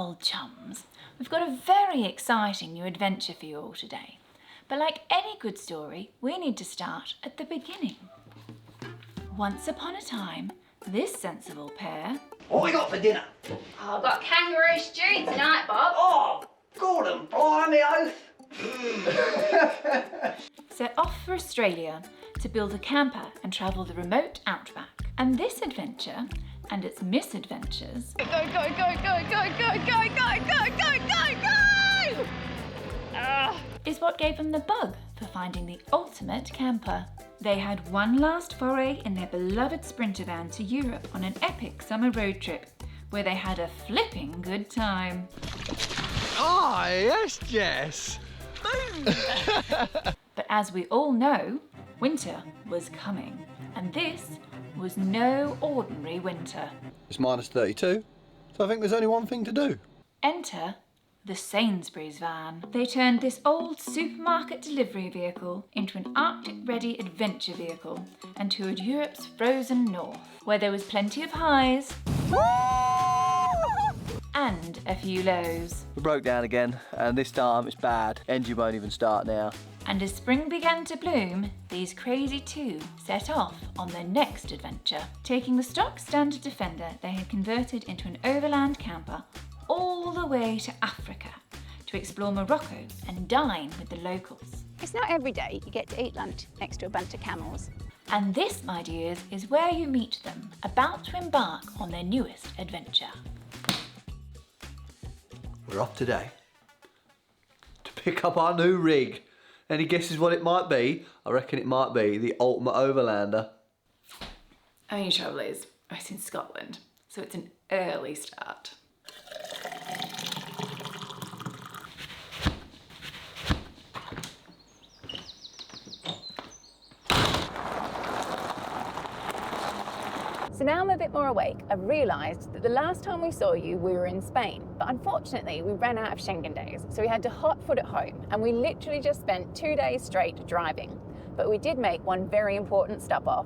old chums, we've got a very exciting new adventure for you all today. But like any good story, we need to start at the beginning. Once upon a time, this sensible pair... What we got for dinner? Oh, I've got kangaroo stew tonight, Bob. Oh, Gordon, blimey oath! set off for Australia to build a camper and travel the remote outback. And this adventure, and its misadventures... Go, go, go, go, go, go, go, go, go, go, go, go! is what gave them the bug for finding the ultimate camper. They had one last foray in their beloved Sprinter van to Europe on an epic summer road trip, where they had a flipping good time. Ah, yes, Jess. But as we all know, winter was coming, and this was no ordinary winter. It's minus 32, so I think there's only one thing to do. Enter the Sainsbury's van. They turned this old supermarket delivery vehicle into an Arctic-ready adventure vehicle and toured Europe's frozen north, where there was plenty of highs and a few lows. We broke down again, and this time it's bad. Engine won't even start now. And as spring began to bloom, these crazy two set off on their next adventure, taking the stock standard Defender they had converted into an overland camper all the way to Africa to explore Morocco and dine with the locals. It's not every day you get to eat lunch next to a bunch of camels. And this, my dears, is where you meet them, about to embark on their newest adventure. We're off today to pick up our new rig. Any guesses what it might be? I reckon it might be the ultimate overlander. Only trouble is, it's in Scotland, so it's an early start. So now I'm a bit more awake, I've realised that the last time we saw you, we were in Spain. But unfortunately, we ran out of Schengen days, so we had to hot foot at home, and we literally just spent 2 days straight driving. But we did make one very important stop off.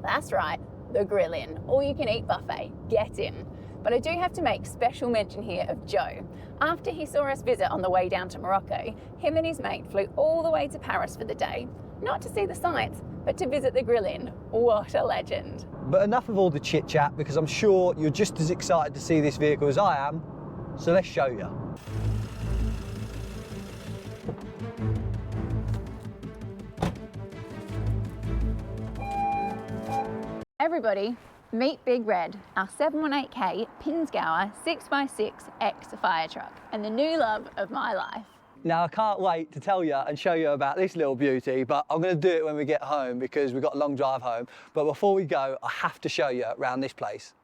That's right, the Grill-In, all-you-can-eat buffet. Get in. But I do have to make special mention here of Joe. After he saw us visit on the way down to Morocco, him and his mate flew all the way to Paris for the day, not to see the sights, but to visit the Grill-In. What a legend. But enough of all the chit chat, because I'm sure you're just as excited to see this vehicle as I am, so let's show you. Everybody, meet Big Red, our 718K Pinzgauer 6x6X fire truck, and the new love of my life. Now, I can't wait to tell you and show you about this little beauty, but I'm going to do it when we get home because we've got a long drive home. But before we go, I have to show you around this place.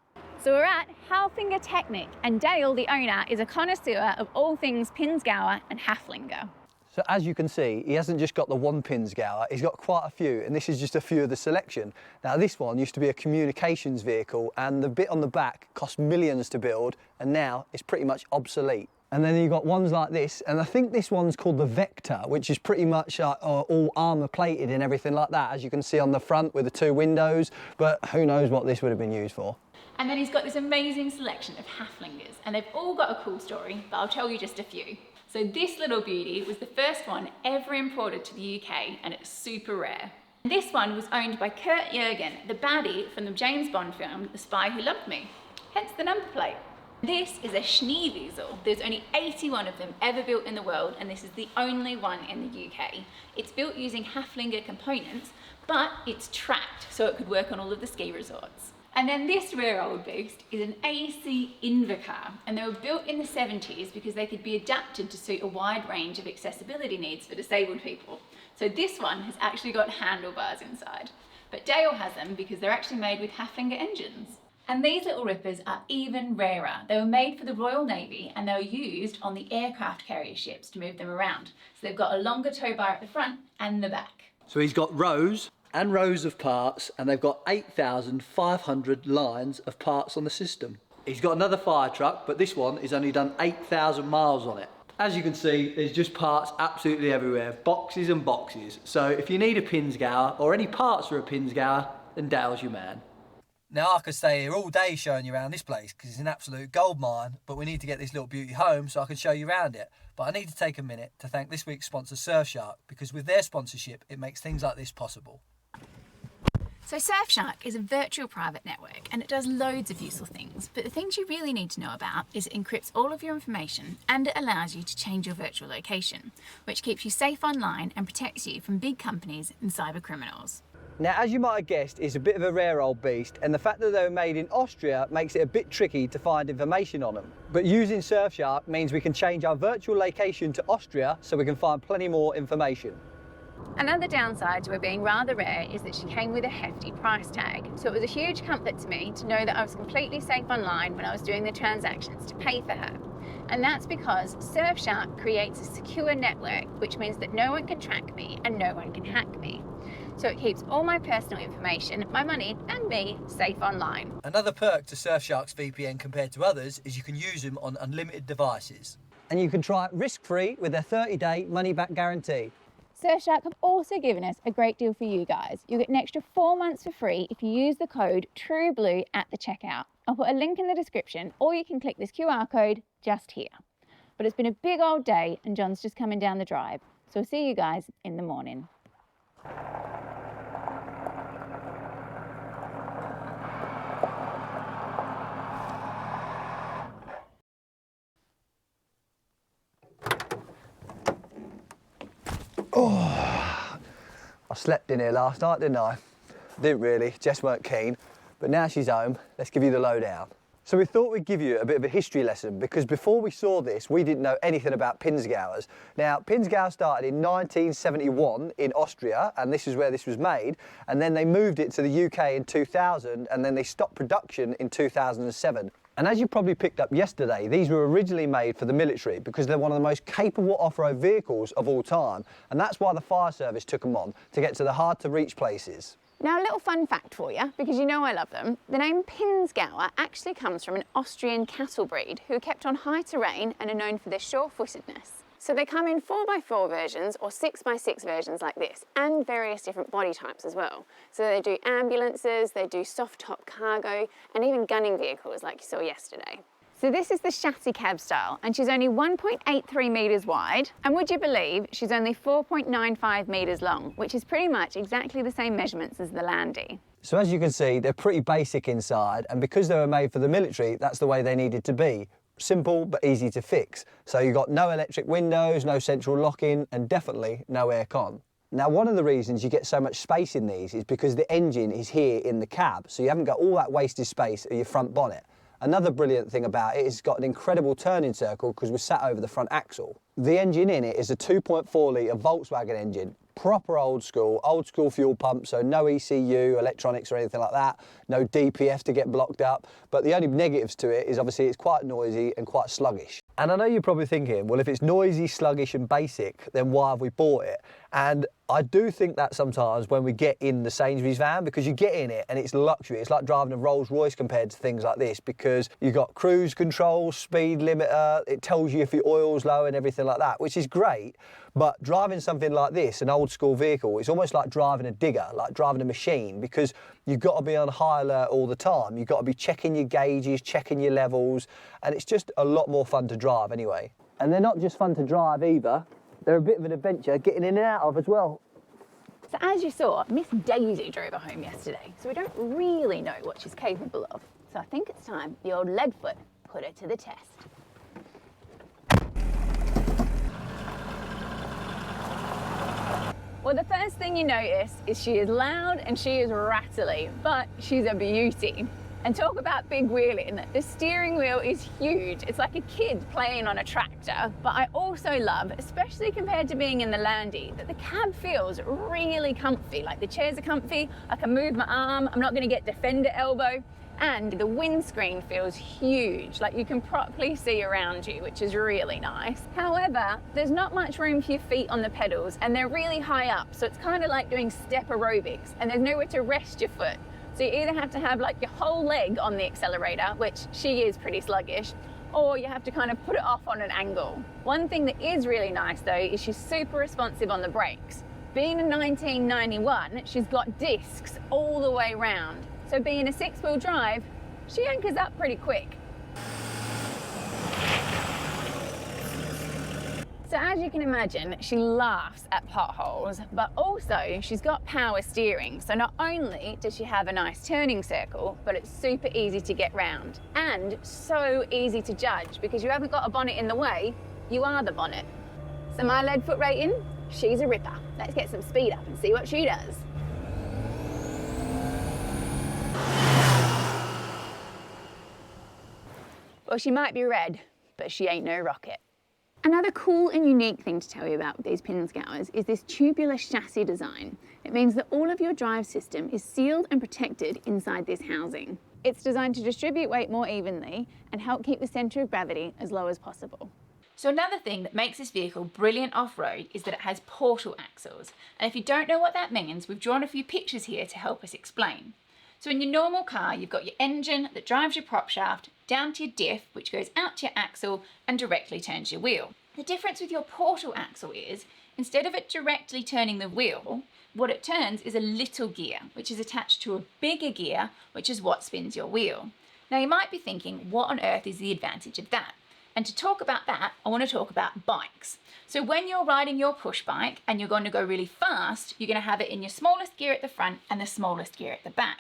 So we're at Halfinger Technic, and Dale, the owner, is a connoisseur of all things Pinzgauer and Haflinger. So as you can see, he hasn't just got the one Pinzgauer, he's got quite a few, and this is just a few of the selection. Now, this one used to be a communications vehicle, and the bit on the back cost millions to build, and now it's pretty much obsolete. And then you've got ones like this, and I think this one's called the Vector, which is pretty much all armour plated and everything like that, as you can see on the front with the 2 windows, but who knows what this would have been used for. And then he's got this amazing selection of Haflingers, and they've all got a cool story, but I'll tell you just a few. So this little beauty was the first one ever imported to the UK, and it's super rare. This one was owned by Kurt Jürgen, the baddie from the James Bond film, The Spy Who Loved Me, hence the number plate. This is a Schneewiesel. There's only 81 of them ever built in the world, and this is the only one in the UK. It's built using Haflinger components, but it's tracked, so it could work on all of the ski resorts. And then this rare old beast is an AC Invacar, and they were built in the 70s because they could be adapted to suit a wide range of accessibility needs for disabled people. So this one has actually got handlebars inside, but Dale has them because they're actually made with Haflinger engines. And these little rippers are even rarer. They were made for the Royal Navy, and they were used on the aircraft carrier ships to move them around. So they've got a longer tow bar at the front and the back. So he's got rows and rows of parts, and they've got 8,500 lines of parts on the system. He's got another fire truck, but this one has only done 8,000 miles on it. As you can see, there's just parts absolutely everywhere, boxes and boxes. So if you need a Pinzgauer or any parts for a Pinzgauer, then Dale's your man. Now I could stay here all day showing you around this place because it's an absolute gold mine, but we need to get this little beauty home so I can show you around it. But I need to take a minute to thank this week's sponsor Surfshark, because with their sponsorship it makes things like this possible. So Surfshark is a virtual private network and it does loads of useful things, but the things you really need to know about is it encrypts all of your information and it allows you to change your virtual location, which keeps you safe online and protects you from big companies and cyber criminals. Now, as you might have guessed, it's a bit of a rare old beast, and the fact that they were made in Austria makes it a bit tricky to find information on them. But using Surfshark means we can change our virtual location to Austria so we can find plenty more information. Another downside to her being rather rare is that she came with a hefty price tag. So it was a huge comfort to me to know that I was completely safe online when I was doing the transactions to pay for her. And that's because Surfshark creates a secure network, which means that no one can track me and no one can hack me. So it keeps all my personal information, my money and me safe online. Another perk to Surfshark's VPN compared to others is you can use them on unlimited devices. And you can try it risk-free with their 30-day money-back guarantee. Surfshark have also given us a great deal for you guys. You'll get an extra 4 months for free if you use the code TRUEBLUE at the checkout. I'll put a link in the description, or you can click this QR code just here. But it's been a big old day and John's just coming down the drive. So I'll see you guys in the morning. Oh, I slept in here last night, didn't I? Didn't really, Jess weren't keen, but now she's home, let's give you the lowdown. So we thought we'd give you a bit of a history lesson because before we saw this, we didn't know anything about Pinzgauers. Now, Pinzgauer started in 1971 in Austria, and this is where this was made, and then they moved it to the UK in 2000, and then they stopped production in 2007. And as you probably picked up yesterday, these were originally made for the military because they're one of the most capable off-road vehicles of all time, and that's why the fire service took them on, to get to the hard-to-reach places. Now a little fun fact for you, because you know I love them. The name Pinzgauer actually comes from an Austrian cattle breed who are kept on high terrain and are known for their sure-footedness. So they come in 4x4 versions or 6x6 versions like this, and various different body types as well. So they do ambulances, they do soft-top cargo, and even gunning vehicles like you saw yesterday. So this is the chassis cab style, and she's only 1.83 metres wide, and would you believe she's only 4.95 metres long, which is pretty much exactly the same measurements as the Landy. So as you can see, they're pretty basic inside, and because they were made for the military, that's the way they needed to be. Simple but easy to fix. So you've got no electric windows, no central locking, and definitely no aircon. Now, one of the reasons you get so much space in these is because the engine is here in the cab, so you haven't got all that wasted space at your front bonnet. Another brilliant thing about it is it's got an incredible turning circle because we're sat over the front axle. The engine in it is a 2.4 litre Volkswagen engine, proper old school fuel pump, so no ECU, electronics or anything like that, no DPF to get blocked up, but the only negatives to it is obviously it's quite noisy and quite sluggish. And I know you're probably thinking, well, if it's noisy, sluggish and basic, then why have we bought it? And I do think that sometimes when we get in the Sainsbury's van, because you get in it and it's luxury, it's like driving a Rolls Royce compared to things like this, because you've got cruise control, speed limiter, it tells you if your oil's low and everything like that, which is great. But driving something like this, an old school vehicle, it's almost like driving a digger, like driving a machine, because you've got to be on high alert all the time. You've got to be checking your gauges, checking your levels, and it's just a lot more fun to drive anyway. And they're not just fun to drive either, they're a bit of an adventure getting in and out of as well. So as you saw, Miss Daisy drove her home yesterday, so we don't really know what she's capable of. So I think it's time the old Leadfoot put her to the test. Well, the first thing you notice is she is loud and she is rattly, but she's a beauty. And talk about big wheeling, the steering wheel is huge. It's like a kid playing on a tractor. But I also love, especially compared to being in the Landy, that the cab feels really comfy. Like the chairs are comfy, I can move my arm, I'm not gonna get defender elbow. And the windscreen feels huge, like you can properly see around you, which is really nice. However, there's not much room for your feet on the pedals and they're really high up. So it's kind of like doing step aerobics and there's nowhere to rest your foot. So you either have to have like your whole leg on the accelerator, which she is pretty sluggish, or you have to kind of put it off on an angle. One thing that is really nice though is she's super responsive on the brakes. Being a 1991, she's got discs all the way round. So being a 6-wheel drive, she anchors up pretty quick. So as you can imagine, she laughs at potholes, but also she's got power steering. So not only does she have a nice turning circle, but it's super easy to get round and so easy to judge because you haven't got a bonnet in the way, you are the bonnet. So my lead foot rating, she's a ripper. Let's get some speed up and see what she does. Well, she might be red, but she ain't no rocket. Another cool and unique thing to tell you about with these Pinzgauers is this tubular chassis design. It means that all of your drive system is sealed and protected inside this housing. It's designed to distribute weight more evenly and help keep the centre of gravity as low as possible. So another thing that makes this vehicle brilliant off-road is that it has portal axles. And if you don't know what that means, we've drawn a few pictures here to help us explain. So in your normal car, you've got your engine that drives your prop shaft down to your diff, which goes out to your axle and directly turns your wheel. The difference with your portal axle is, instead of it directly turning the wheel, what it turns is a little gear, which is attached to a bigger gear, which is what spins your wheel. Now you might be thinking, what on earth is the advantage of that? And to talk about that, I want to talk about bikes. So when you're riding your push bike and you're going to go really fast, you're going to have it in your smallest gear at the front and the smallest gear at the back.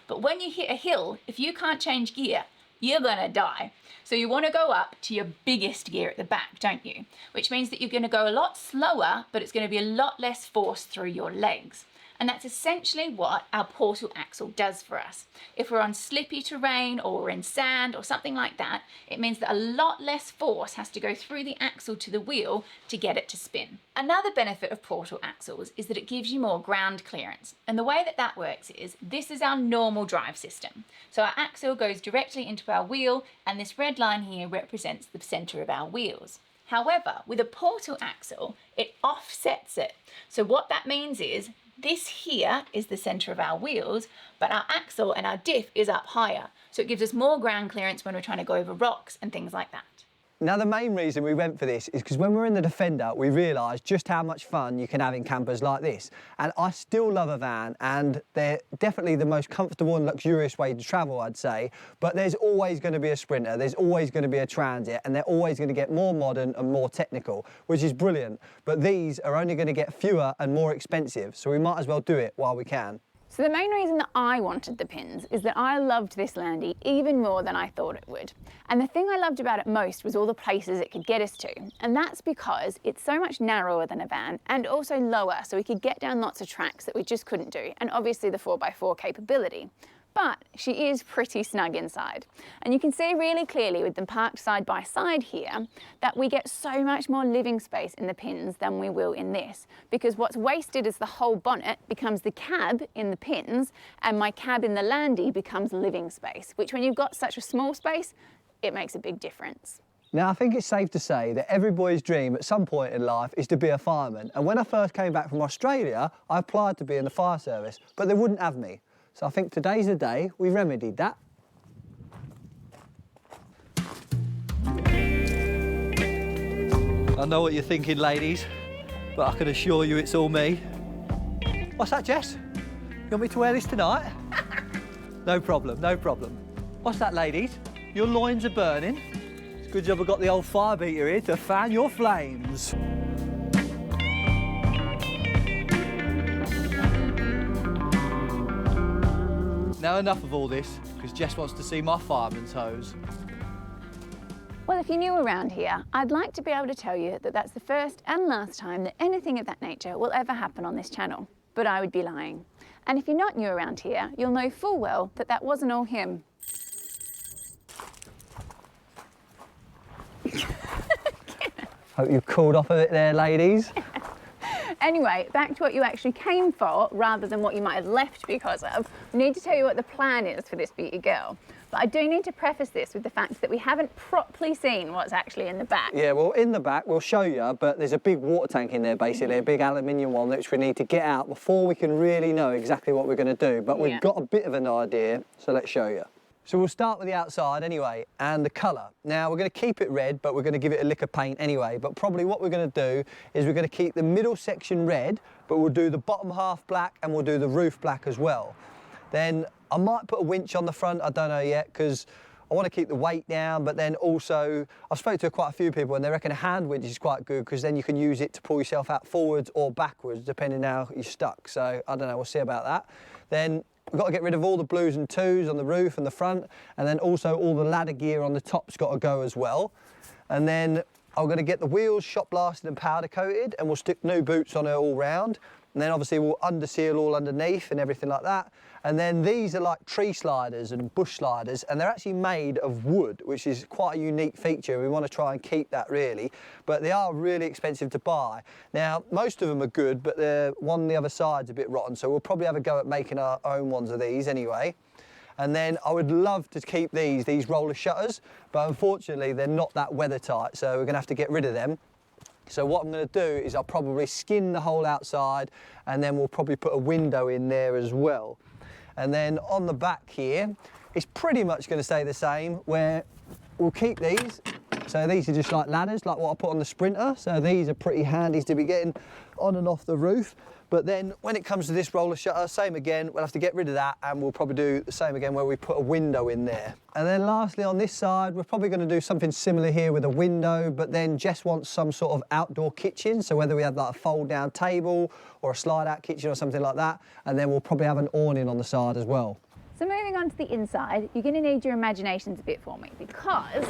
But when you hit a hill, if you can't change gear, you're gonna die. So you wanna go up to your biggest gear at the back, don't you? Which means that you're gonna go a lot slower, but it's gonna be a lot less force through your legs. And that's essentially what our portal axle does for us. If we're on slippy terrain or we're in sand or something like that, it means that a lot less force has to go through the axle to the wheel to get it to spin. Another benefit of portal axles is that it gives you more ground clearance. And the way that that works is, this is our normal drive system. So our axle goes directly into our wheel, and this red line here represents the center of our wheels. However, with a portal axle, it offsets it. So what that means is, this here is the center of our wheels, but our axle and our diff is up higher. So it gives us more ground clearance when we're trying to go over rocks and things like that. Now, the main reason we went for this is because when we were in the Defender, we realised just how much fun you can have in campers like this. And I still love a van, and they're definitely the most comfortable and luxurious way to travel, I'd say. But there's always going to be a Sprinter, there's always going to be a Transit, and they're always going to get more modern and more technical, which is brilliant. But these are only going to get fewer and more expensive, so we might as well do it while we can. So the main reason that I wanted the Pins is that I loved this Landy even more than I thought it would. And the thing I loved about it most was all the places it could get us to. And that's because it's so much narrower than a van and also lower, so we could get down lots of tracks that we just couldn't do. And obviously the 4x4 capability. But she is pretty snug inside. And you can see really clearly with them parked side by side here that we get so much more living space in the Pins than we will in this, because what's wasted is the whole bonnet becomes the cab in the Pins, and my cab in the Landy becomes living space, which when you've got such a small space, it makes a big difference. Now, I think it's safe to say that every boy's dream at some point in life is to be a fireman. And when I first came back from Australia, I applied to be in the fire service, but they wouldn't have me. So I think today's the day we remedied that. I know what you're thinking, ladies, but I can assure you it's all me. What's that, Jess? You want me to wear this tonight? No problem, no problem. What's that, ladies? Your loins are burning. It's a good job I've got the old fire beater here to fan your flames. Now enough of all this, because Jess wants to see my fireman's hose. Well, if you're new around here, I'd like to be able to tell you that that's the first and last time that anything of that nature will ever happen on this channel. But I would be lying. And if you're not new around here, you'll know full well that that wasn't all him. Hope you cooled off a bit there, ladies. Anyway, back to what you actually came for, rather than what you might have left because of. We need to tell you what the plan is for this beauty girl. But I do need to preface this with the fact that we haven't properly seen what's actually in the back. Yeah, well, in the back, we'll show you, but there's a big water tank in there, basically, a big aluminium one, which we need to get out before we can really know exactly what we're going to do. But we've got a bit of an idea, so let's show you. So we'll start with the outside anyway, and the colour. Now, we're going to keep it red, but we're going to give it a lick of paint anyway. But probably what we're going to do is we're going to keep the middle section red, but we'll do the bottom half black and we'll do the roof black as well. Then I might put a winch on the front, I don't know yet, because I want to keep the weight down, but then also, I've spoken to quite a few people and they reckon a hand winch is quite good because then you can use it to pull yourself out forwards or backwards, depending how you're stuck. So I don't know, we'll see about that. Then we've got to get rid of all the blues and twos on the roof and the front, and then also all the ladder gear on the top's got to go as well. And then I'm going to get the wheels shot blasted and powder coated, and we'll stick new boots on it all round. And then obviously we'll underseal all underneath and everything like that. And then these are like tree sliders and bush sliders, and they're actually made of wood, which is quite a unique feature. We want to try and keep that really, but they are really expensive to buy. Now, most of them are good, but one on the other side's a bit rotten, so we'll probably have a go at making our own ones of these anyway. And then I would love to keep these roller shutters, but unfortunately they're not that weather tight, so we're gonna have to get rid of them. So what I'm going to do is I'll probably skin the whole outside, and then we'll probably put a window in there as well. And then on the back here, it's pretty much going to stay the same, where we'll keep these. So these are just like ladders, like what I put on the Sprinter. So these are pretty handy to be getting on and off the roof. But then when it comes to this roller shutter, same again, we'll have to get rid of that, and we'll probably do the same again where we put a window in there. And then lastly on this side, we're probably going to do something similar here with a window, but then Jess wants some sort of outdoor kitchen. So whether we have like a fold down table or a slide out kitchen or something like that, and then we'll probably have an awning on the side as well. So moving on to the inside, you're going to need your imaginations a bit for me, because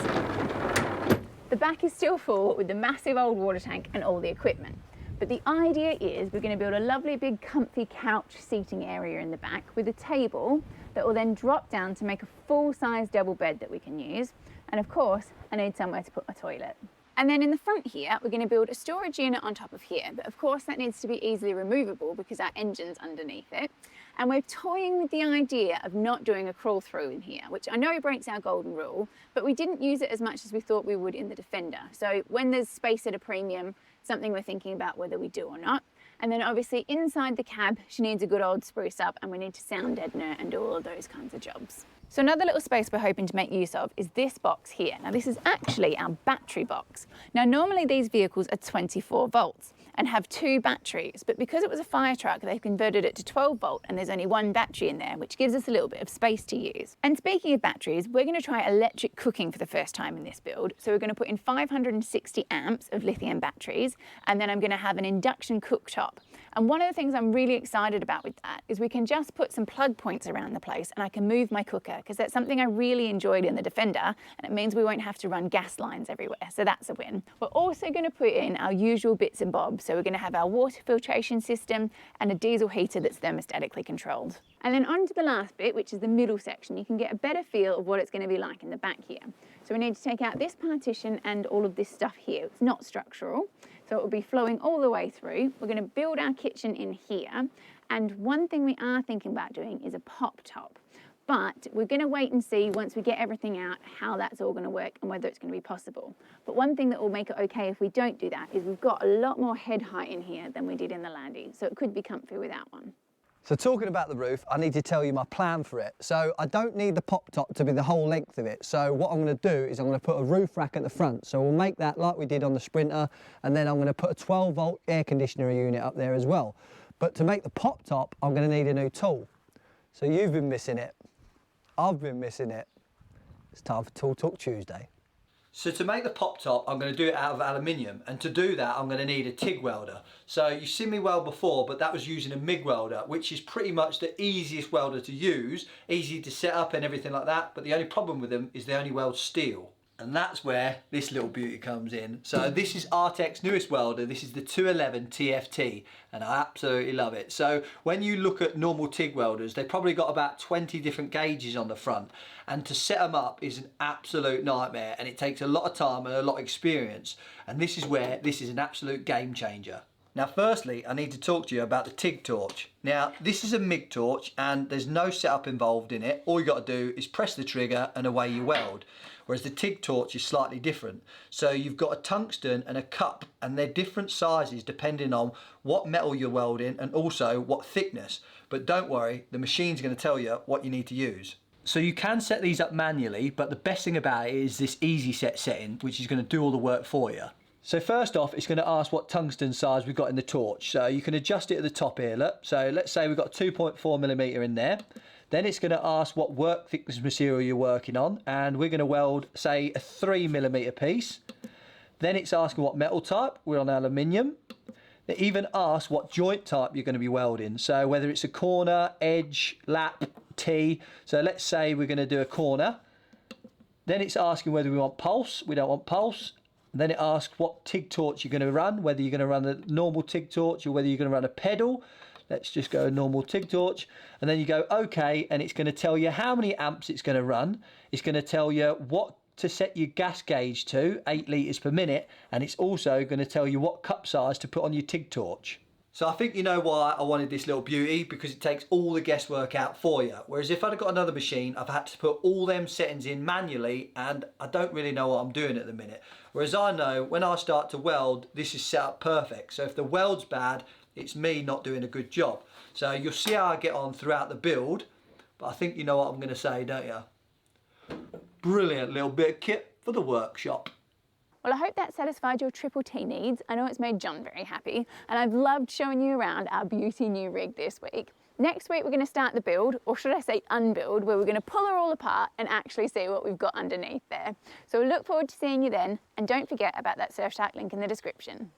the back is still full with the massive old water tank and all the equipment. But the idea is we're going to build a lovely big comfy couch seating area in the back with a table that will then drop down to make a full-size double bed that we can use. And of course, I need somewhere to put my toilet. And then in the front here, we're going to build a storage unit on top of here. But of course, that needs to be easily removable because our engine's underneath it. And we're toying with the idea of not doing a crawl through in here, which I know breaks our golden rule, but we didn't use it as much as we thought we would in the Defender. So when there's space at a premium, something we're thinking about whether we do or not. And then obviously inside the cab, she needs a good old spruce up, and we need to sound deaden her and do all of those kinds of jobs. So another little space we're hoping to make use of is this box here. Now this is actually our battery box. Now normally these vehicles are 24 volts and have 2 batteries, but because it was a fire truck, they've converted it to 12 volt and there's only 1 battery in there, which gives us a little bit of space to use. And speaking of batteries, we're going to try electric cooking for the first time in this build. So we're going to put in 560 amps of lithium batteries, and then I'm going to have an induction cooktop. And one of the things I'm really excited about with that is we can just put some plug points around the place and I can move my cooker, because that's something I really enjoyed in the Defender, and it means we won't have to run gas lines everywhere, so that's a win. We're also going to put in our usual bits and bobs, so we're going to have our water filtration system and a diesel heater that's thermostatically controlled. And then on to the last bit, which is the middle section. You can get a better feel of what it's going to be like in the back here. So we need to take out this partition and all of this stuff here. It's not structural, so it will be flowing all the way through. We're going to build our kitchen in here, and one thing we are thinking about doing is a pop top. But we're going to wait and see once we get everything out how that's all going to work and whether it's going to be possible. But one thing that will make it okay if we don't do that is we've got a lot more head height in here than we did in the Landy, so it could be comfy without one. So talking about the roof, I need to tell you my plan for it. So I don't need the pop top to be the whole length of it. So what I'm going to do is I'm going to put a roof rack at the front. So we'll make that like we did on the Sprinter, and then I'm going to put a 12 volt air conditioner unit up there as well. But to make the pop top, I'm going to need a new tool. So you've been missing it. I've been missing it. It's time for Tool Talk Tuesday. So to make the pop top, I'm going to do it out of aluminium, and to do that I'm going to need a TIG welder. So you've seen me weld before, but that was using a MIG welder, which is pretty much the easiest welder to use, easy to set up and everything like that, but the only problem with them is they only weld steel. And that's where this little beauty comes in. So this is Artec's newest welder. This is the 211 TFT, and I absolutely love it. So when you look at normal TIG welders, they've probably got about 20 different gauges on the front, and to set them up is an absolute nightmare, and it takes a lot of time and a lot of experience. And this is where this is an absolute game changer. Now firstly, I need to talk to you about the TIG torch. Now this is a MIG torch and there's no setup involved in it. All you got to do is press the trigger and away you weld. Whereas the TIG torch is slightly different. So you've got a tungsten and a cup, and they're different sizes depending on what metal you're welding and also what thickness. But don't worry, the machine's going to tell you what you need to use. So you can set these up manually, but the best thing about it is this easy set setting, which is going to do all the work for you. So first off, it's going to ask what tungsten size we've got in the torch. So you can adjust it at the top here, look. So let's say we've got 2.4mm in there. Then it's going to ask what work thickness material you're working on, and we're going to weld, say, a 3mm piece. Then it's asking what metal type, we're on aluminium. They even ask what joint type you're going to be welding, so whether it's a corner, edge, lap, T. So let's say we're going to do a corner. Then it's asking whether we want pulse, we don't want pulse. And then it asks what TIG torch you're going to run, whether you're going to run a normal TIG torch or whether you're going to run a pedal. Let's just go normal TIG torch, and then you go OK, and it's going to tell you how many amps it's going to run. It's going to tell you what to set your gas gauge to, 8 litres per minute, and it's also going to tell you what cup size to put on your TIG torch. So I think you know why I wanted this little beauty, because it takes all the guesswork out for you. Whereas if I'd have got another machine, I've had to put all them settings in manually, and I don't really know what I'm doing at the minute. Whereas I know when I start to weld, this is set up perfect. So if the weld's bad, it's me not doing a good job. So you'll see how I get on throughout the build, but I think you know what I'm going to say, don't you? Brilliant little bit of kit for the workshop. Well, I hope that satisfied your triple T needs. I know it's made John very happy, and I've loved showing you around our beauty new rig this week. Next week, we're going to start the build, or should I say unbuild, where we're going to pull her all apart and actually see what we've got underneath there. So we look forward to seeing you then, and don't forget about that Surfshark link in the description.